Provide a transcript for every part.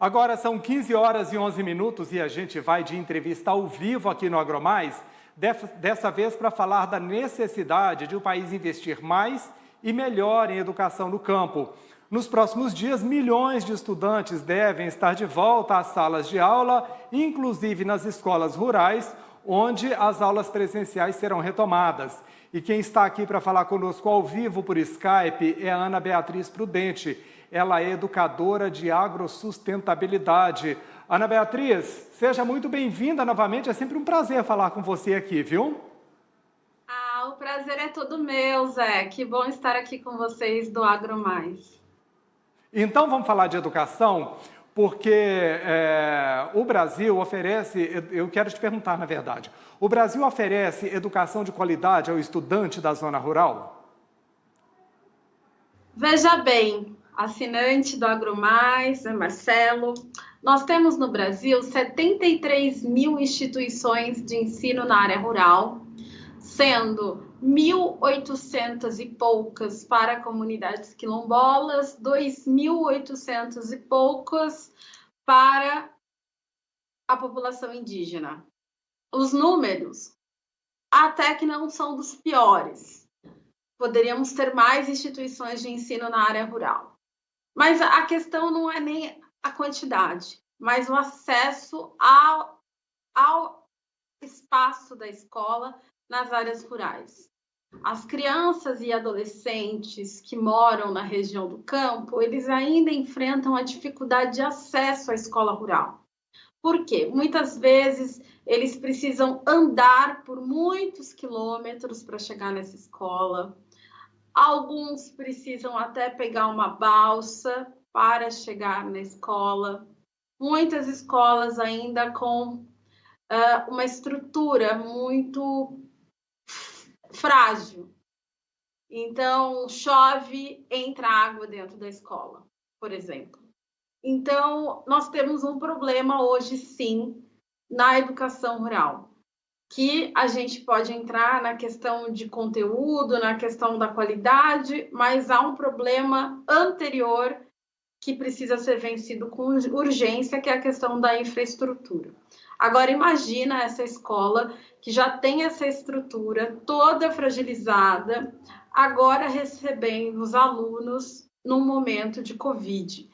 Agora são 15 horas e 11 minutos e a gente vai de entrevista ao vivo aqui no AgroMais, dessa vez para falar da necessidade de o país investir mais e melhor em educação no campo. Nos próximos dias, milhões de estudantes devem estar de volta às salas de aula, inclusive nas escolas rurais, onde as aulas presenciais serão retomadas. E quem está aqui para falar conosco ao vivo por Skype é a Ana Beatriz Prudente. Ela é educadora de agrossustentabilidade. Ana Beatriz, seja muito bem-vinda novamente. É sempre um prazer falar com você aqui, viu? O prazer é todo meu, Zé. Que bom estar aqui com vocês do AgroMais. Então, vamos falar de educação, porque o Brasil oferece, eu quero te perguntar, na verdade, o Brasil oferece educação de qualidade ao estudante da zona rural? Veja bem, assinante do AgroMais, Marcelo, nós temos no Brasil 73 mil instituições de ensino na área rural, sendo 1.800 e poucas para comunidades quilombolas, 2.800 e poucas para a população indígena. Os números até que não são dos piores. Poderíamos ter mais instituições de ensino na área rural. Mas a questão não é nem a quantidade, mas o acesso ao espaço da escola nas áreas rurais. As crianças e adolescentes que moram na região do campo, eles ainda enfrentam a dificuldade de acesso à escola rural. Por quê? Muitas vezes eles precisam andar por muitos quilômetros para chegar nessa escola. Alguns precisam até pegar uma balsa para chegar na escola. Muitas escolas ainda com uma estrutura muito frágil. Então, chove, entra água dentro da escola, por exemplo. Então, nós temos um problema hoje, sim, na educação rural, que a gente pode entrar na questão de conteúdo, na questão da qualidade, mas há um problema anterior que precisa ser vencido com urgência, que é a questão da infraestrutura. Agora, imagina essa escola que já tem essa estrutura toda fragilizada, agora recebendo os alunos num momento de Covid.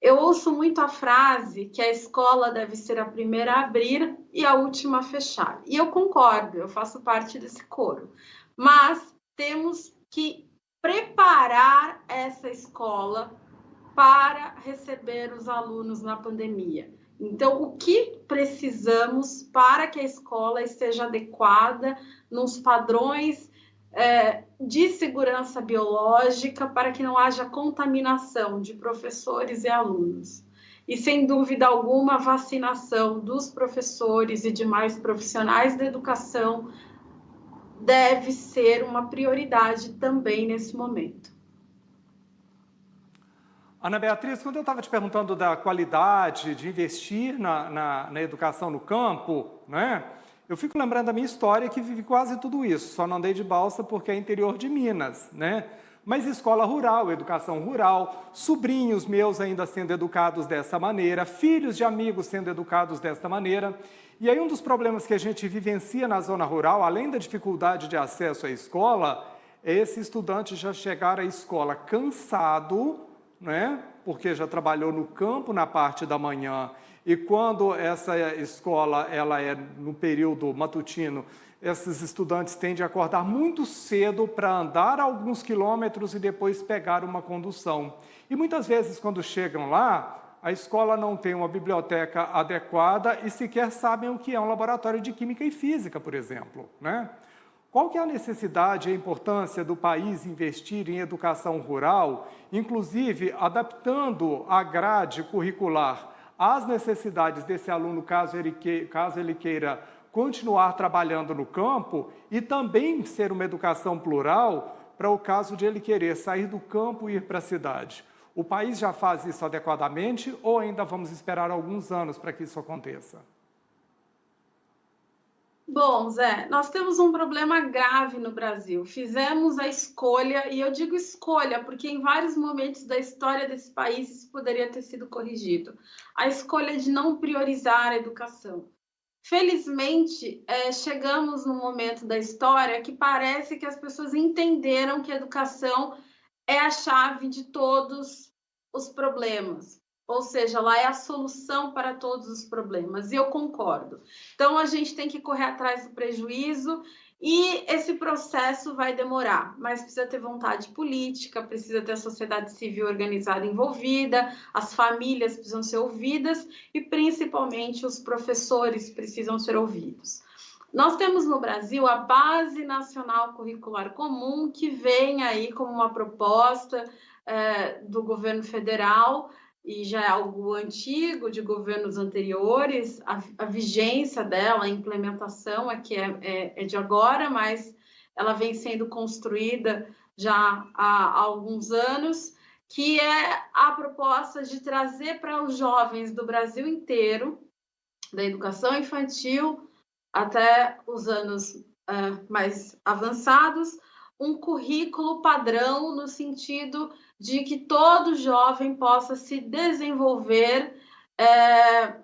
Eu ouço muito a frase que a escola deve ser a primeira a abrir e a última a fechar. E eu concordo, eu faço parte desse coro. Mas temos que preparar essa escola para receber os alunos na pandemia. Então, o que precisamos para que a escola esteja adequada nos padrões de segurança biológica, para que não haja contaminação de professores e alunos. E, sem dúvida alguma, a vacinação dos professores e demais profissionais da educação deve ser uma prioridade também nesse momento. Ana Beatriz, quando eu estava te perguntando da qualidade de investir na educação no campo, né, eu fico lembrando da minha história, que vivi quase tudo isso, só não andei de balsa porque é interior de Minas, né? Mas escola rural, educação rural, sobrinhos meus ainda sendo educados dessa maneira, filhos de amigos sendo educados dessa maneira. E aí um dos problemas que a gente vivencia na zona rural, além da dificuldade de acesso à escola, é esse estudante já chegar à escola cansado, né? Porque já trabalhou no campo na parte da manhã, e quando essa escola ela é no período matutino, esses estudantes tendem a acordar muito cedo para andar alguns quilômetros e depois pegar uma condução. E muitas vezes, quando chegam lá, a escola não tem uma biblioteca adequada e sequer sabem o que é um laboratório de química e física, por exemplo, né? Qual que é a necessidade e a importância do país investir em educação rural, inclusive adaptando a grade curricular às necessidades desse aluno, caso ele queira continuar trabalhando no campo, e também ser uma educação plural para o caso de ele querer sair do campo e ir para a cidade? O país já faz isso adequadamente ou ainda vamos esperar alguns anos para que isso aconteça? Bom, Zé, nós temos um problema grave no Brasil. Fizemos a escolha, e eu digo escolha porque em vários momentos da história desse país isso poderia ter sido corrigido. A escolha de não priorizar a educação. Felizmente, chegamos num momento da história que parece que as pessoas entenderam que a educação é a chave de todos os problemas. Ou seja, ela é a solução para todos os problemas, e eu concordo. Então, a gente tem que correr atrás do prejuízo, e esse processo vai demorar, mas precisa ter vontade política, precisa ter a sociedade civil organizada envolvida, as famílias precisam ser ouvidas, e principalmente os professores precisam ser ouvidos. Nós temos no Brasil a Base Nacional Curricular Comum, que vem aí como uma proposta do governo federal, e já é algo antigo, de governos anteriores. A vigência dela, a implementação é de agora, mas ela vem sendo construída já há alguns anos, que é a proposta de trazer para os jovens do Brasil inteiro, da educação infantil até os anos mais avançados, um currículo padrão no sentido de que todo jovem possa se desenvolver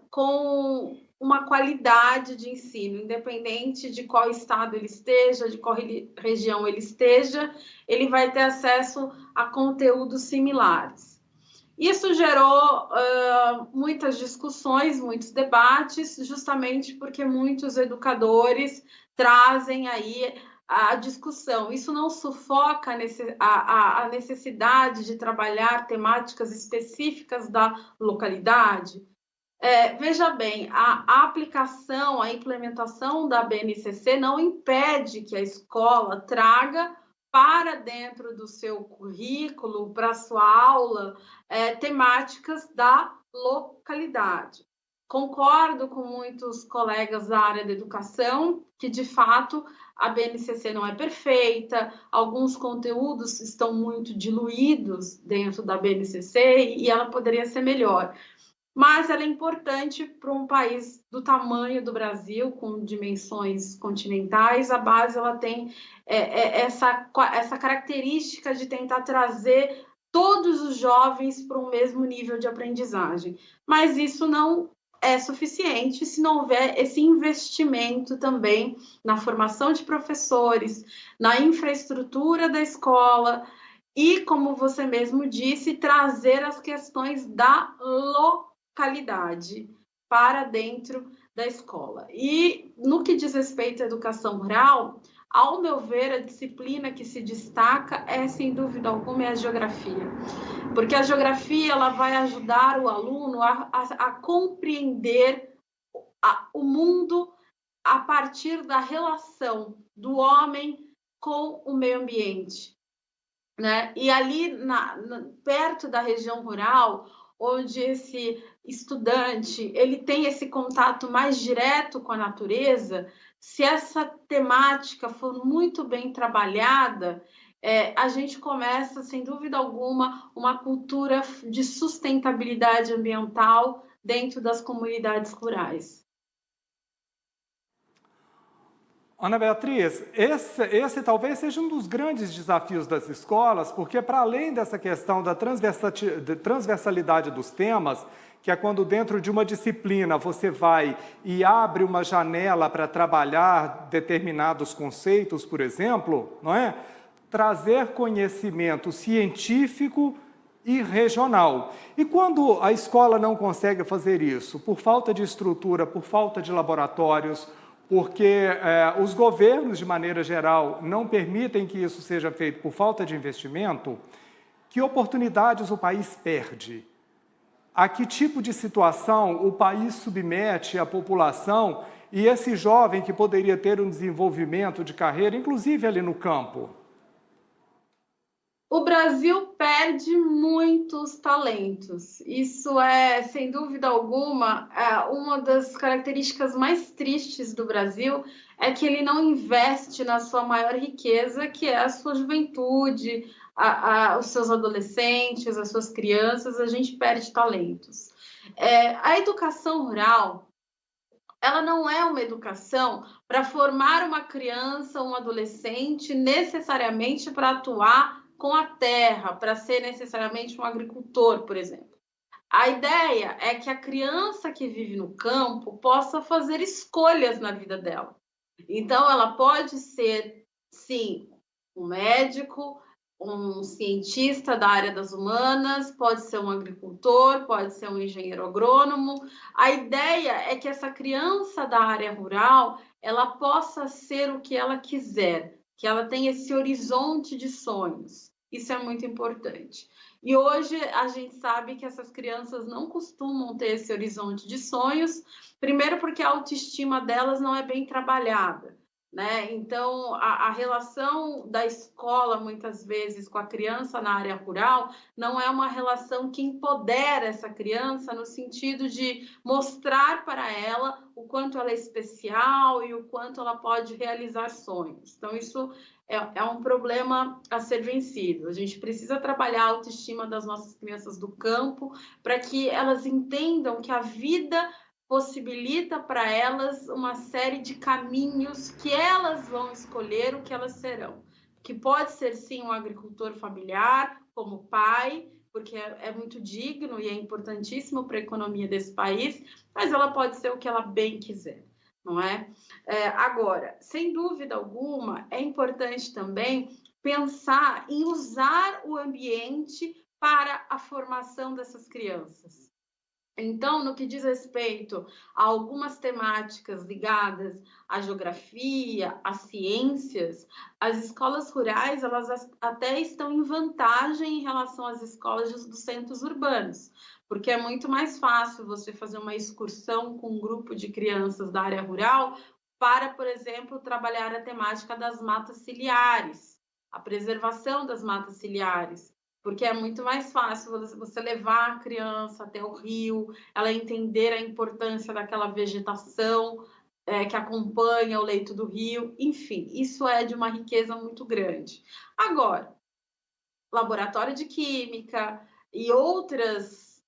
com uma qualidade de ensino, independente de qual estado ele esteja, de qual região ele esteja, ele vai ter acesso a conteúdos similares. Isso gerou muitas discussões, muitos debates, justamente porque muitos educadores trazem aí a discussão. Isso não sufoca a necessidade de trabalhar temáticas específicas da localidade? Veja bem, a aplicação, a implementação da BNCC não impede que a escola traga para dentro do seu currículo, para a sua aula, temáticas da localidade. Concordo com muitos colegas da área da educação que, de fato, a BNCC não é perfeita, alguns conteúdos estão muito diluídos dentro da BNCC e ela poderia ser melhor. Mas ela é importante para um país do tamanho do Brasil, com dimensões continentais. A base ela tem essa característica de tentar trazer todos os jovens para um mesmo nível de aprendizagem. Mas isso não é suficiente se não houver esse investimento também na formação de professores, na infraestrutura da escola e, como você mesmo disse, trazer as questões da localidade para dentro da escola. E no que diz respeito à educação rural, ao meu ver, a disciplina que se destaca sem dúvida alguma, é a geografia. Porque a geografia ela vai ajudar o aluno a compreender o mundo a partir da relação do homem com o meio ambiente, né? E ali, perto da região rural, onde esse estudante ele tem esse contato mais direto com a natureza, se essa temática for muito bem trabalhada, a gente começa, sem dúvida alguma, uma cultura de sustentabilidade ambiental dentro das comunidades rurais. Ana Beatriz, esse talvez seja um dos grandes desafios das escolas, porque para além dessa questão da transversalidade dos temas, que é quando dentro de uma disciplina você vai e abre uma janela para trabalhar determinados conceitos, por exemplo, não é? Trazer conhecimento científico e regional. E quando a escola não consegue fazer isso, por falta de estrutura, por falta de laboratórios, porque os governos, de maneira geral, não permitem que isso seja feito por falta de investimento, que oportunidades o país perde? A que tipo de situação o país submete a população e esse jovem que poderia ter um desenvolvimento de carreira, inclusive ali no campo? O Brasil perde muitos talentos. Isso é, sem dúvida alguma, uma das características mais tristes do Brasil, é que ele não investe na sua maior riqueza, que é a sua juventude, os seus adolescentes, as suas crianças. A gente perde talentos. A educação rural, ela não é uma educação para formar uma criança, um adolescente, necessariamente para atuar com a terra, para ser necessariamente um agricultor, por exemplo. A ideia é que a criança que vive no campo possa fazer escolhas na vida dela. Então, ela pode ser, sim, um médico, um cientista da área das humanas, pode ser um agricultor, pode ser um engenheiro agrônomo. A ideia é que essa criança da área rural, ela possa ser o que ela quiser, que ela tenha esse horizonte de sonhos. Isso é muito importante. E hoje a gente sabe que essas crianças não costumam ter esse horizonte de sonhos, primeiro porque a autoestima delas não é bem trabalhada, né? Então, a relação da escola, muitas vezes, com a criança na área rural, não é uma relação que empodera essa criança no sentido de mostrar para ela o quanto ela é especial e o quanto ela pode realizar sonhos. Então, isso é um problema a ser vencido. A gente precisa trabalhar a autoestima das nossas crianças do campo para que elas entendam que a vida possibilita para elas uma série de caminhos que elas vão escolher o que elas serão. Que pode ser, sim, um agricultor familiar, como pai, porque é muito digno e é importantíssimo para a economia desse país, mas ela pode ser o que ela bem quiser, não é? Agora, sem dúvida alguma, é importante também pensar em usar o ambiente para a formação dessas crianças. Então, no que diz respeito a algumas temáticas ligadas à geografia, às ciências, as escolas rurais, elas até estão em vantagem em relação às escolas dos centros urbanos, porque é muito mais fácil você fazer uma excursão com um grupo de crianças da área rural para, por exemplo, trabalhar a temática das matas ciliares, a preservação das matas ciliares, porque é muito mais fácil você levar a criança até o rio, ela entender a importância daquela vegetação que acompanha o leito do rio, enfim, isso é de uma riqueza muito grande. Agora, laboratório de química e outras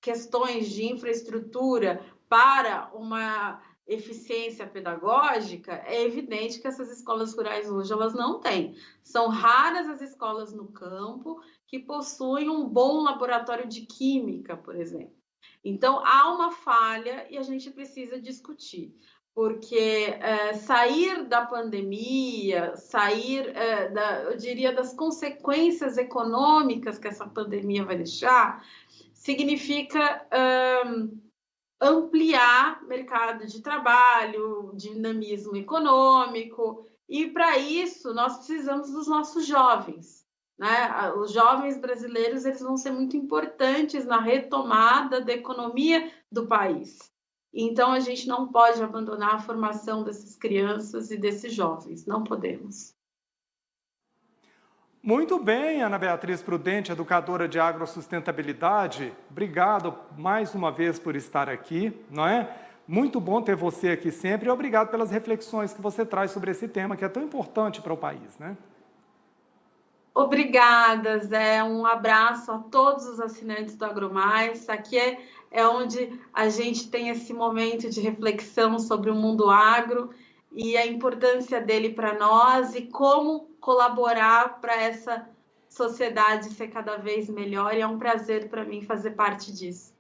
questões de infraestrutura para uma eficiência pedagógica, é evidente que essas escolas rurais hoje elas não têm. São raras as escolas no campo que possuem um bom laboratório de química, por exemplo. Então, há uma falha e a gente precisa discutir, porque sair da pandemia, sair, eu diria, das consequências econômicas que essa pandemia vai deixar, significa ampliar mercado de trabalho, dinamismo econômico, e para isso nós precisamos dos nossos jovens, né? Os jovens brasileiros eles vão ser muito importantes na retomada da economia do país. Então a gente não pode abandonar a formação dessas crianças e desses jovens, não podemos. Muito bem, Ana Beatriz Prudente, educadora de agrossustentabilidade. Obrigado mais uma vez por estar aqui, não é? Muito bom ter você aqui sempre e obrigado pelas reflexões que você traz sobre esse tema que é tão importante para o país, né? Obrigada, Zé. Um abraço a todos os assinantes do AgroMais. Aqui é onde a gente tem esse momento de reflexão sobre o mundo agro e a importância dele para nós e como colaborar para essa sociedade ser cada vez melhor. E é um prazer para mim fazer parte disso.